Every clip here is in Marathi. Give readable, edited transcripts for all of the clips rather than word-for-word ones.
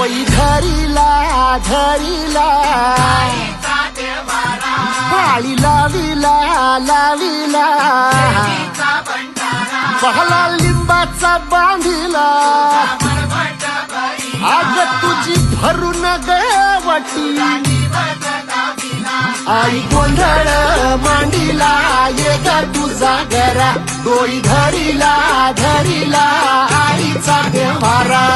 डोई धरिला धरिला पाळी लाविला लाविला पहला लिंबाचा बांधिला आग तुझी भरून गवटी आई गोंधळ मांडीला ये ग तुझा घरा डोई धरिला धरिला आईचा देवारा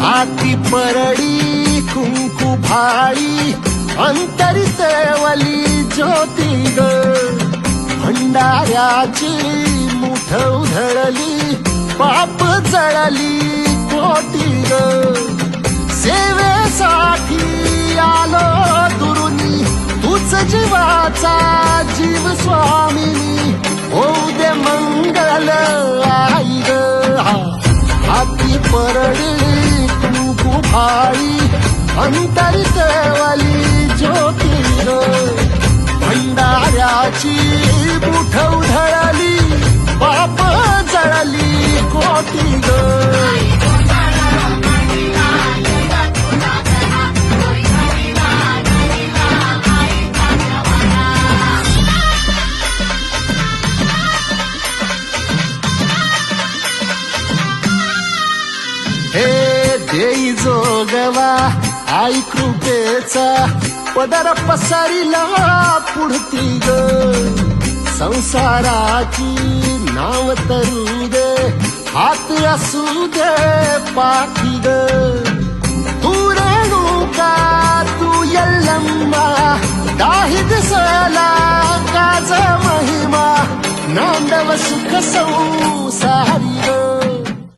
हाती परडी कुंकू भाळी अंतरित वली ज्योती ग भंडाऱ्याची मुठ उधळली पाप जळली कोटी ग सेवेसाठी आलो दुरुनी तूच जीवाचा जीव स्वामिनी होऊ दे मंगल आई ग हाती परडी कुंकू भाळी अंतरित वाली ज्योती ग भंडाऱ्याची मुठ उधळली पाप जळली कोटी ग देई जोगवा आई कृपेचा पदर पसरिला पुढती ग संसाराची नाव तरू दे हात असू दे पाठी ग तू रेणुका तू यल्लम्मा दाही दिसला काज महिमा नांदव सुख संसारी ग